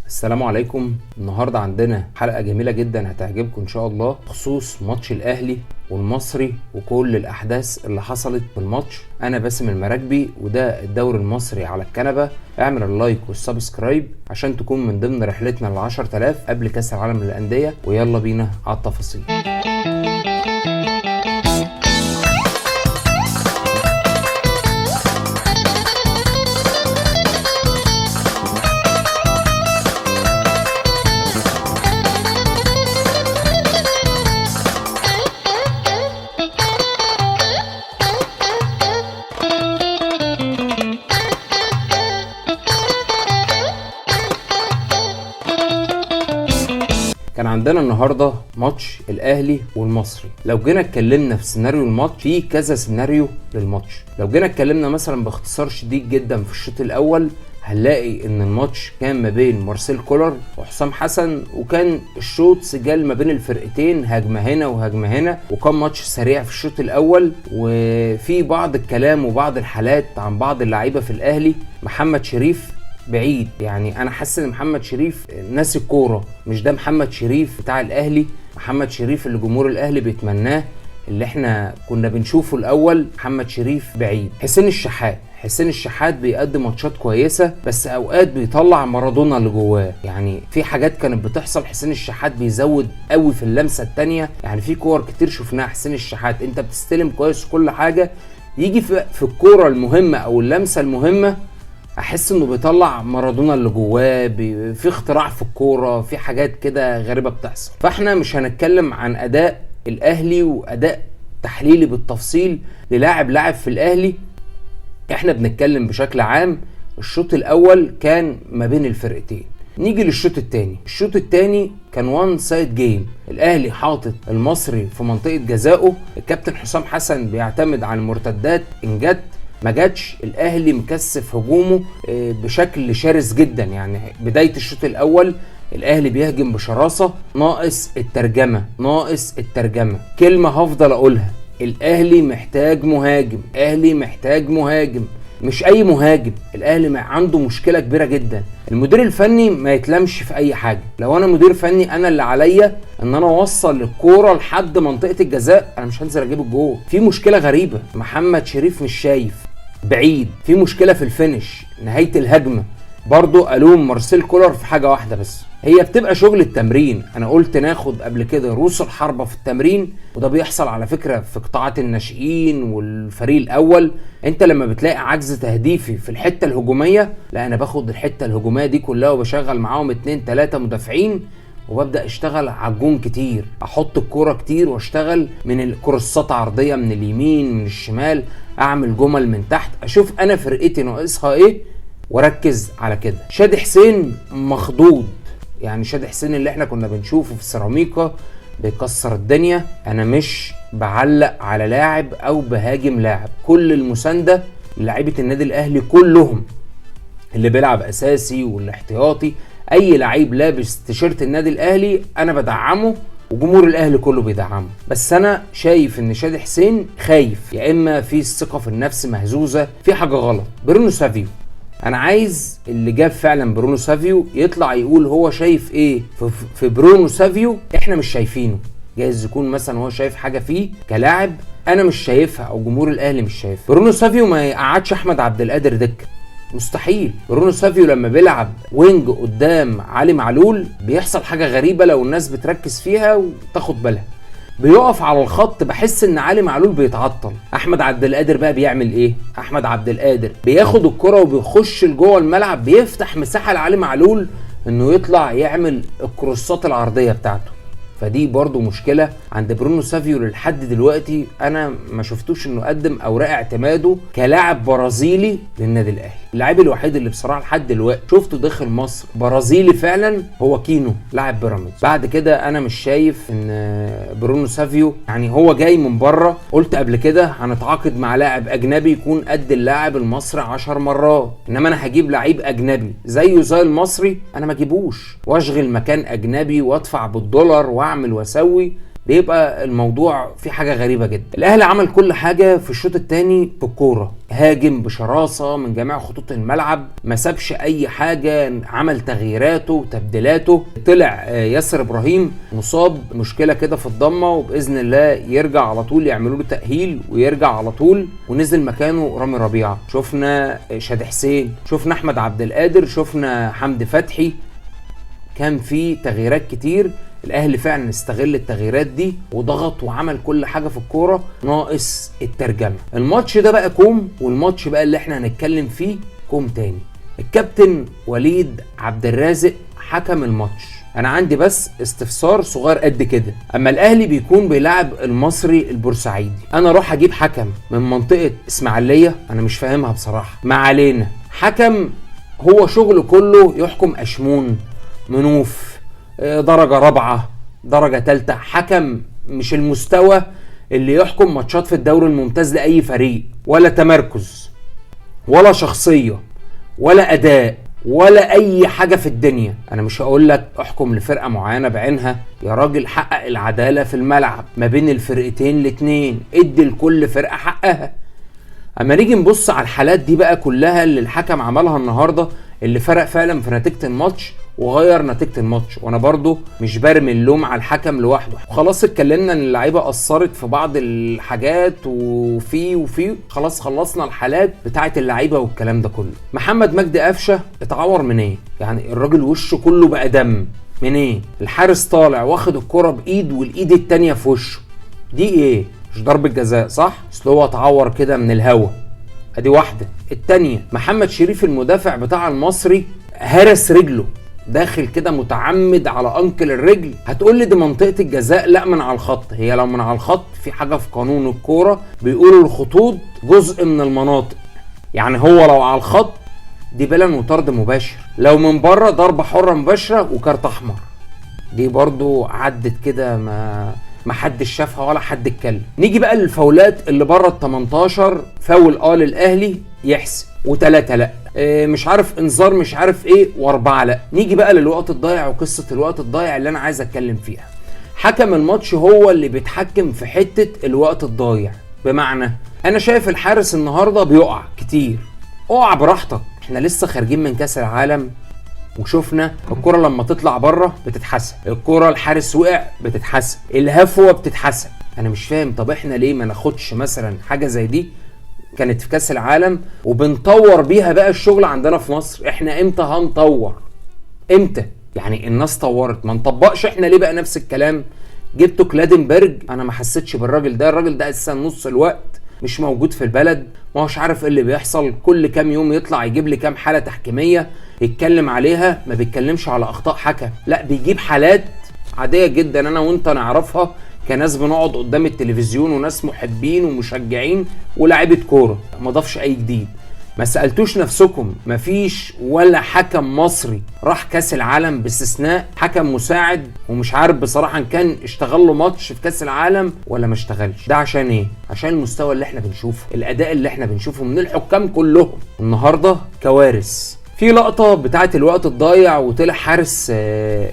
السلام عليكم. النهارده عندنا حلقه جميله جدا هتعجبكم ان شاء الله بخصوص ماتش الاهلي والمصري وكل الاحداث اللي حصلت في الماتش. انا باسم المراكبي وده الدوري المصري على الكنبه. اعمل اللايك والسبسكرايب عشان تكون من ضمن رحلتنا ل 10000 قبل كاس العالم للانديه، ويلا بينا على التفاصيل. كان عندنا النهارده ماتش الاهلي والمصري. لو جينا اتكلمنا في سيناريو الماتش، في كذا سيناريو للماتش. لو جينا اتكلمنا مثلا باختصار شديد جدا في الشوط الاول، هنلاقي ان الماتش كان ما بين مارسيل كولر وحسام حسن، وكان الشوط سجال ما بين الفرقتين، هجمه هنا وهجمه هنا، وكان ماتش سريع في الشوط الاول. وفي بعض الكلام وبعض الحالات عن بعض اللعيبه في الاهلي. محمد شريف بعيد، يعني انا حاسس ان محمد شريف ناسي الكوره، مش ده محمد شريف بتاع الاهلي. محمد شريف اللي جمهور الاهلي بيتمناه، اللي احنا كنا بنشوفه الاول. محمد شريف بعيد. حسين الشحات بيقدم ماتشات كويسه، بس اوقات بيطلع مارادونا اللي جواه. يعني في حاجات كانت بتحصل، حسين الشحات بيزود قوي في اللمسه الثانيه. يعني في كور كتير شفناها حسين الشحات، انت بتستلم كويس كل حاجه، يجي في الكوره المهمه او اللمسه المهمه احس انه بيطلع مارادونا اللي جواه. في اختراع في الكوره، في حاجات كده غريبه بتحصل. فاحنا مش هنتكلم عن اداء الاهلي واداء تحليلي بالتفصيل للاعب في الاهلي، احنا بنتكلم بشكل عام. الشوط الاول كان ما بين الفرقتين. نيجي للشوط الثاني. الشوط الثاني كان وان سايد جيم. الاهلي حاطط المصري في منطقه جزائه، الكابتن حسام حسن بيعتمد على المرتدات، ان جت ما جاتش الاهلي مكثف هجومه بشكل شرس جدا. يعني بدايه الشوط الاول الاهلي بيهجم بشراسه. ناقص الترجمه. كلمه هفضل اقولها، الاهلي محتاج مهاجم، مش اي مهاجم. الاهلي عنده مشكله كبيره جدا. المدير الفني ما يتلمش في اي حاجه. لو انا مدير فني، انا اللي عليا ان انا اوصل الكوره لحد منطقه الجزاء، انا مش هنزل اجيب الجول. في مشكله غريبه، محمد شريف مش شايف، بعيد. في مشكله في الفينش، نهايه الهجمه. برضو الوم مارسيل كولر في حاجه واحده بس، هي بتبقى شغل التمرين. انا قلت ناخد قبل كده روس الحربه في التمرين، وده بيحصل على فكره في قطاعات الناشئين والفريق الاول. انت لما بتلاقي عجز تهديفي في الحته الهجوميه، لا انا باخد الحته الهجوميه دي كلها وبشغل معاهم 2-3 مدافعين، وببدا اشتغل على الجون كتير، احط الكوره كتير واشتغل من الكورسات عرضيه من اليمين من الشمال، اعمل جمل من تحت، اشوف انا فرقتي ناقصها ايه وركز على كده. شادي حسين مخضوض، يعني شادي حسين اللي احنا كنا بنشوفه في سيراميكا بيكسر الدنيا. انا مش بعلق على لاعب او بهاجم لاعب، كل المسانده للاعيبه النادي الاهلي كلهم، اللي بيلعب اساسي والاحتياطي، اي لعيب لابس تيشيرت النادي الاهلي انا بدعمه، وجمهور الاهلي كله بيدعمه. بس انا شايف ان شادي حسين خايف، يا اما في الثقه في النفس مهزوزه، في حاجه غلط. برونو سافيو، انا عايز اللي جاب فعلا برونو سافيو يطلع يقول هو شايف ايه في برونو سافيو احنا مش شايفينه. جايز يكون مثلا هو شايف حاجه فيه كلاعب انا مش شايفها، او جمهور الاهلي مش شايفها. برونو سافيو ما يقعدش احمد عبد القادر دكه، مستحيل. برونو سافيو لما بيلعب وينج قدام علي معلول بيحصل حاجه غريبه لو الناس بتركز فيها وتاخد بالها. بيقف على الخط، بحس ان علي معلول بيتعطل. احمد عبد القادر بقى بيعمل ايه؟ احمد عبد القادر بياخد الكرة وبيخش لجوه الملعب، بيفتح مساحه لعلي معلول انه يطلع يعمل الكروسات العرضيه بتاعته. فدي برضو مشكله عند برونو سافيو. لحد دلوقتي انا ما شفتوش انه قدم اوراق اعتماده كلاعب برازيلي للنادي الاهلي. اللاعب الوحيد اللي بصراحه لحد دلوقتي شفته داخل مصر برازيلي فعلا هو كينو، لاعب بيراميدز. بعد كده انا مش شايف ان برونو سافيو، يعني هو جاي من بره. قلت قبل كده هنتعاقد مع لاعب اجنبي يكون قد اللاعب المصري 10 مرات، انما انا هجيب لعيب اجنبي زيه زي المصري انا ما اجيبوش، واشغل مكان اجنبي وادفع بالدولار واعمل واسوي. بيبقى الموضوع في حاجه غريبه جدا. الاهلي عمل كل حاجه في الشوط الثاني في الكوره، هاجم بشراسه من جميع خطوط الملعب، ما سابش اي حاجه، عمل تغييراته وتبديلاته. طلع ياسر ابراهيم مصاب مشكله كده في الضمه، وباذن الله يرجع على طول، يعملوا له تاهيل ويرجع على طول، ونزل مكانه رامي ربيعه. شفنا شادي حسين، شفنا احمد عبد القادر، شفنا حمدي فتحي. كان في تغييرات كتير. الاهلي فعلا استغل التغييرات دي وضغط وعمل كل حاجه في الكوره، ناقص الترجمه. الماتش ده بقى كوم، والماتش بقى اللي احنا هنتكلم فيه كوم تاني. الكابتن وليد عبد الرازق حكم الماتش. انا عندي بس استفسار صغير قد كده. اما الاهلي بيكون بيلعب المصري البورسعيدي، انا اروح اجيب حكم من منطقه اسماعيليه؟ انا مش فاهمها بصراحه. ما علينا. حكم هو شغله كله يحكم اشمون، منوف، درجة رابعة، درجة تالتة. حكم مش المستوى اللي يحكم ماتشات في الدوري الممتاز لأي فريق، ولا تمركز ولا شخصية ولا أداء ولا أي حاجة في الدنيا. أنا مش هقول لك احكم لفرقة معينة بعينها، يا راجل حقق العدالة في الملعب ما بين الفرقتين الاتنين، ادي لكل فرقة حقها. اما نيجي نبص على الحالات دي بقى كلها اللي الحكم عملها النهارده، اللي فرق فعلا في نتيجه الماتش وغير نتيجه الماتش. وانا برضو مش برمي اللوم على الحكم لوحده. خلاص اتكلمنا ان اللعيبه قصرت في بعض الحاجات وفي خلاص خلصنا الحالات بتاعه اللعيبه والكلام ده كله. محمد مجدي قفشه اتعور من ايه؟ يعني الراجل وشه كله بقى دم من ايه؟ الحارس طالع واخد الكره بايد والايد التانيه في وشه، دي ايه؟ مش ضربة جزاء صح؟ اصل هو اتعور كده من الهوا. ادي واحدة. التانية، محمد شريف المدافع بتاع المصري هرس رجله، داخل كده متعمد على انكل الرجل. هتقول لي دي منطقة الجزاء، لا من على الخط. هي لو من على الخط في حاجة في قانون الكورة بيقولوا الخطوط جزء من المناطق، يعني هو لو على الخط دي بلا وطرد مباشر، لو من بره ضربة حرة مباشرة وكارت احمر. دي برضو عدت كده ما حدش شافها ولا حد اتكلم. نيجي بقى للفاولات اللي بره ال 18. فاول للاهلي يحسب، و3 لا، مش عارف انذار، مش عارف ايه، و4 لا. نيجي بقى للوقت الضايع وقصه الوقت الضايع اللي انا عايز اتكلم فيها. حكم الماتش هو اللي بيتحكم في حته الوقت الضايع. بمعنى انا شايف الحارس النهارده بيقع كتير. اقع براحتك، احنا لسه خارجين من كاس العالم وشفنا الكرة لما تطلع بره بتتحسب، الكرة الحارس وقع بتتحسب، الهفوة بتتحسب. انا مش فاهم، طب احنا ليه ما ناخدش مثلا حاجة زي دي كانت في كاس العالم وبنطور بيها بقى الشغل عندنا في مصر؟ احنا امتى هنطور؟ امتى؟ يعني الناس طورت، ما نطبقش احنا ليه بقى نفس الكلام؟ جبتوا كلادنبرج، انا ما حسيتش بالراجل ده. الراجل ده اساسا نص الوقت مش موجود في البلد، ما هوش عارف ايه اللي بيحصل. كل كام يوم يطلع يجيب لي كام حالة تحكيمية يتكلم عليها، ما بيتكلمش على اخطاء حكم، لا بيجيب حالات عادية جدا انا وانت نعرفها كناس بنقعد قدام التلفزيون وناس محبين ومشجعين ولاعيبة كورة. ما ضافش اي جديد. ما سألتوش نفسكم مفيش ولا حكم مصري راح كاس العالم باستثناء حكم مساعد، ومش عارف بصراحة ان كان اشتغل له ماتش في كاس العالم ولا ما اشتغلش. ده عشان ايه؟ عشان المستوى اللي احنا بنشوفه، الاداء اللي احنا بنشوفه من الحكام كلهم. النهاردة كوارث. في لقطة بتاعت الوقت الضايع وطلع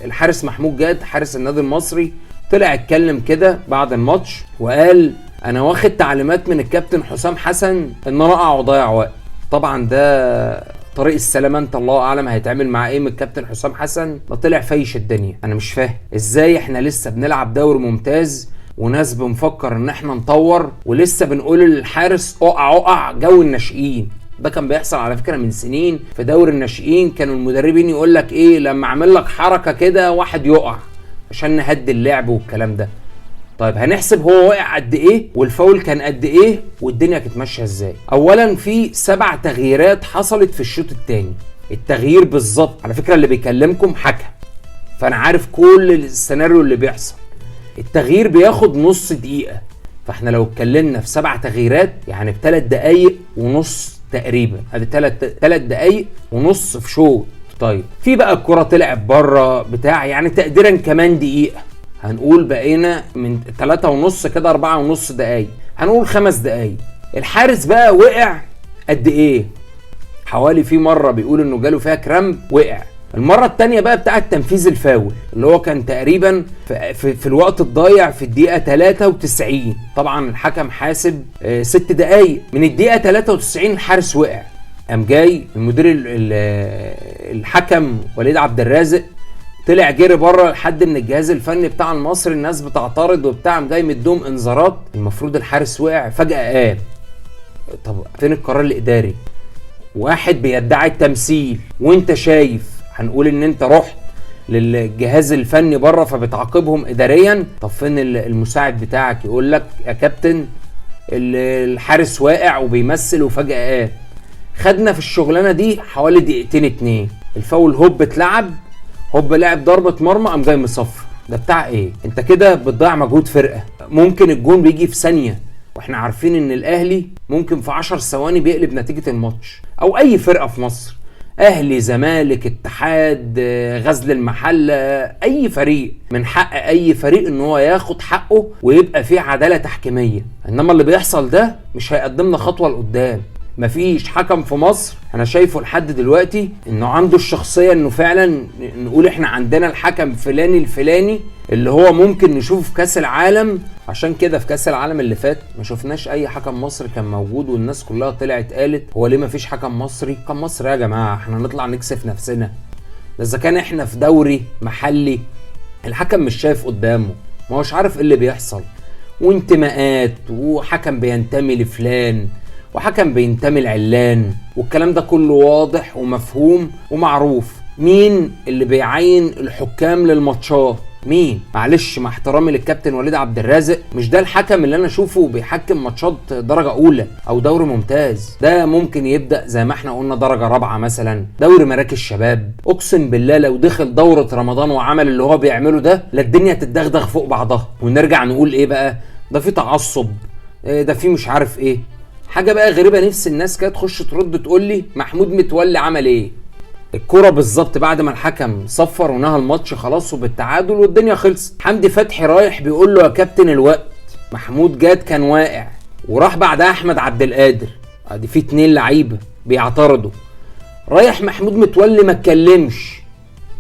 الحارس محمود جاد حارس النادي المصري، طلع اتكلم كده بعد الماتش وقال انا واخد تعليمات من الكابتن حسام حسن ان انا اقع وضيع وقت. طبعا ده طريق السلامه، انت الله اعلم هيتعمل مع ايه من الكابتن حسام حسن. ده طلع فايش الدنيا. انا مش فاهم ازاي احنا لسه بنلعب دوري ممتاز وناس بنفكر ان احنا نطور، ولسه بنقول للحارس اقع جو الناشئين. ده كان بيحصل على فكره من سنين في دوري الناشئين، كانوا المدربين يقول لك ايه لما اعمل لك حركه كده واحد يقع عشان نهدي اللعب والكلام ده. طيب هنحسب هو واقع قد ايه والفاول كان قد ايه والدنيا كانت ماشيه ازاي. اولا في 7 تغييرات حصلت في الشوط الثاني. التغيير بالظبط على فكره اللي بيكلمكم حكم، فانا عارف كل السيناريو اللي بيحصل. التغيير بياخد نص دقيقه، فاحنا لو اتكلمنا في 7 تغييرات يعني ب3 دقايق ونص تقريبا، ادي 3 دقايق ونص في شوط. طيب في بقى الكره طلعت بره بتاع، يعني تقديرا كمان دقيقه، هنقول بقينا من 3.5 كده 4.5 دقايق، هنقول 5 دقايق. الحارس بقى وقع قد ايه؟ حوالي في مره بيقول انه جاله فيها كرامب وقع، المره الثانيه بقى بتاعه تنفيذ الفاول اللي هو كان تقريبا في الوقت الضايع في الدقيقه 93. طبعا الحكم حاسب 6 دقائق. من الدقيقه 93 الحارس وقع، قام جاي المدير الحكم وليد عبد الرازق طلع جري بره لحد من الجهاز الفني بتاع المصري، الناس بتعترض وبتاع، قام جاي مديهم انذارات. المفروض الحارس وقع فجاه قام. طب فين القرار الاداري؟ واحد بيدعي التمثيل وانت شايف، هنقول ان انت رحت للجهاز الفني بره فبتعاقبهم اداريا. طب فين المساعد بتاعك يقول لك يا كابتن الحارس واقع وبيمثل وفجأة قام؟ خدنا في الشغلانه دي حوالي دقيقتين 2. الفاول هوب اتلعب، هوب لعب ضربه مرمى قام جاي مصفر. ده بتاع ايه؟ انت كده بتضيع مجهود فرقه. ممكن الجون بيجي في ثانيه، واحنا عارفين ان الاهلي ممكن في 10 ثواني بيقلب نتيجه الماتش، او اي فرقه في مصر، اهلي زمالك اتحاد غزل المحله، اي فريق من حق اي فريق ان هو ياخد حقه ويبقى فيه عداله تحكيميه. انما اللي بيحصل ده مش هيقدمنا خطوه لقدام. مفيش حكم في مصر انا شايفه لحد دلوقتي انه عنده الشخصيه انه فعلا نقول احنا عندنا الحكم فلاني الفلاني اللي هو ممكن نشوفه في كاس العالم. عشان كده في كاس العالم اللي فات ما شفناش اي حكم مصري كان موجود، والناس كلها طلعت قالت هو ليه ما فيش حكم مصري؟ حكم مصري يا جماعه احنا نطلع نكسف نفسنا؟ ده اذا كان احنا في دوري محلي الحكم مش شايف قدامه، ما هوش عارف ايه اللي بيحصل، وانتماءات، وحكم بينتمي لفلان وحكم بينتمي لعلان، والكلام ده كله واضح ومفهوم ومعروف. مين اللي بيعين الحكام للماتشات؟ مين؟ معلش مع احترامي للكابتن وليد عبد الرازق، مش ده الحكم اللي انا اشوفه بيحكم ماتشات درجه اولى او دوري ممتاز. ده ممكن يبدا زي ما احنا قلنا درجه رابعه مثلا، دوري مراكز شباب. اقسم بالله لو دخل دوره رمضان وعمل اللي هو بيعمله ده لا الدنيا تتدغدغ فوق بعضها، ونرجع نقول ايه بقى؟ ده في تعصب، ده في مش عارف ايه. حاجه بقى غريبه، نفس الناس كده تخش ترد تقول لي محمود متولي عمل ايه؟ الكرة بالظبط بعد ما الحكم صفر ونهى الماتش خلاص وبالتعادل والدنيا خلصت، حمدي فتحي رايح بيقول له يا كابتن الوقت. محمود جاد كان واقع، وراح بعدها احمد عبد القادر، ادي في 2 لعيبه بيعترضوا. رايح محمود متولي ما اتكلمش،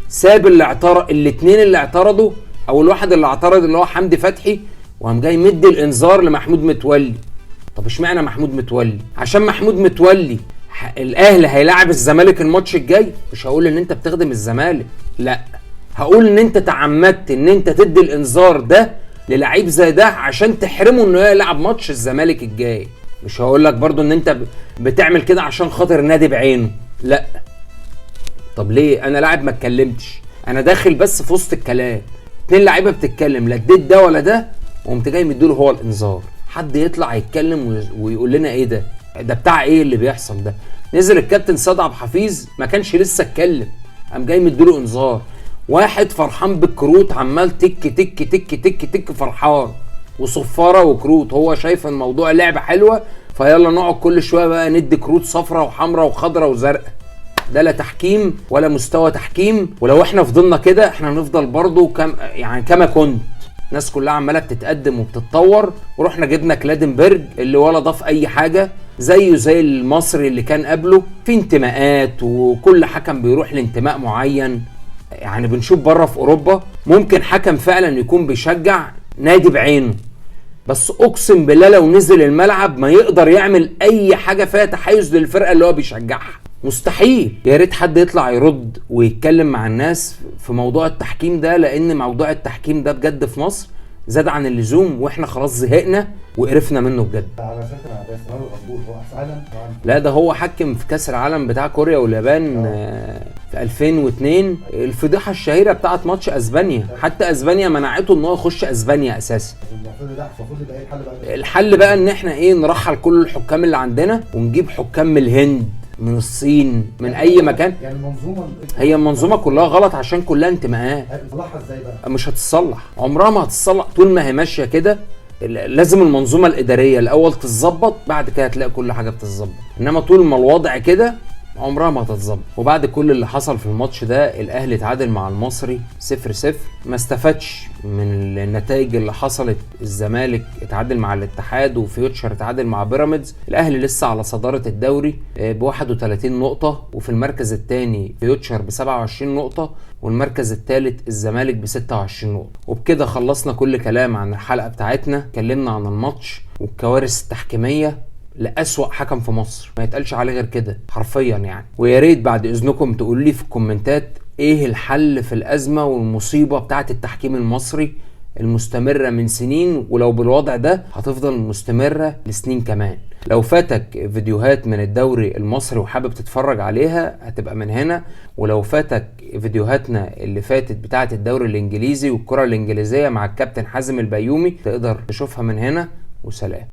ساب الاتنين اللي اعترضوا او الواحد اللي اعترض اللي هو حمدي فتحي، وقام جاي مدي الانذار لمحمود متولي. طب اشمعنى محمود متولي؟ عشان محمود متولي الاهلي هيلاعب الزمالك الماتش الجاي، مش هقول ان انت بتخدم الزمالك، لا، هقول ان انت تعمدت ان انت تدي الانذار ده للعيب زي ده عشان تحرمه انه يلعب ماتش الزمالك الجاي. مش هقول لك برضو ان انت بتعمل كده عشان خاطر نادي بعينه، لا. طب ليه؟ انا لاعب ما اتكلمتش، انا داخل بس في وسط الكلام، 2 لعيبه بتتكلم، لا اديت ده ولا ده، وقمت جاي مديله هو الانذار. حد يطلع يتكلم ويقول لنا ايه ده؟ ده بتاع ايه اللي بيحصل ده؟ نزل الكابتن سيد عبد الحفيظ ما كانش لسه اتكلم، قام جاي مديله انذار. واحد فرحان بالكروت عمال تك تك تك تك تك فرحان، وصفاره وكروت، هو شايف الموضوع لعبه حلوه فيلا نقعد كل شويه بقى ندي كروت صفراء وحمراء وخضراء وزرقاء. ده لا تحكيم ولا مستوى تحكيم، ولو احنا فضلنا كده احنا هنفضل برضو كما كنت. الناس كلها عماله بتتقدم وبتتطور، ورحنا جبنا كلادنبرج اللي ولا ضاف اي حاجه، زيه زي المصري اللي كان قبله، في انتماءات وكل حكم بيروح لانتماء معين. يعني بنشوف بره في اوروبا ممكن حكم فعلا يكون بيشجع نادي بعينه، بس اقسم بالله لو نزل الملعب ما يقدر يعمل اي حاجه فيها تحيز للفرقه اللي هو بيشجعها، مستحيل. يا ريت حد يطلع يرد ويتكلم مع الناس في موضوع التحكيم ده، لان موضوع التحكيم ده بجد في مصر زاد عن اللزوم، واحنا خلاص زهقنا وقرفنا منه بجد. على فكره ده استمرار الاسبوع هو كاس عالم. لا ده هو حكم في كاس العالم بتاع كوريا واليابان في 2002، الفضيحه الشهيره بتاعت ماتش اسبانيا، حتى اسبانيا منعته ان هو يخش اسبانيا اساسا. المفروض يبقى ايه الحل بقى؟ الحل بقى ان احنا نرحل كل الحكام اللي عندنا ونجيب حكام من الهند، من الصين، من يعني اي مكان. يعني المنظومه هي المنظومه كلها غلط عشان كلها انتماءات. هتصلحها ازاي بقى؟ مش هتتصلح، عمرها ما هتتصلح طول ما هي ماشيه كده. لازم المنظومه الاداريه الاول تتظبط، بعد كده هتلاقي كل حاجه بتتظبط. انما طول ما الوضع كده عمرها ما هتتظبط. وبعد كل اللي حصل في الماتش ده الاهلي اتعادل مع المصري 0-0، ما استفادش من النتائج اللي حصلت. الزمالك اتعادل مع الاتحاد وفيوتشر اتعادل مع بيراميدز. الاهلي لسه على صدارة الدوري ب 31 نقطة، وفي المركز الثاني فيوتشر ب 27 نقطة، والمركز الثالث الزمالك ب 26 نقطة. وبكده خلصنا كل كلام عن الحلقة بتاعتنا. اتكلمنا عن الماتش والكوارث التحكيمية لأسوأ حكم في مصر، ما يتقالش عليه غير كده حرفيا يعني. ويا ريت بعد اذنكم تقولوا لي في الكومنتات ايه الحل في الازمة والمصيبة بتاعت التحكيم المصري المستمرة من سنين، ولو بالوضع ده هتفضل مستمرة لسنين كمان. لو فاتك فيديوهات من الدوري المصري وحابب تتفرج عليها هتبقى من هنا، ولو فاتك فيديوهاتنا اللي فاتت بتاعت الدوري الانجليزي والكرة الانجليزية مع الكابتن حازم البيومي تقدر تشوفها من هنا. وسلام.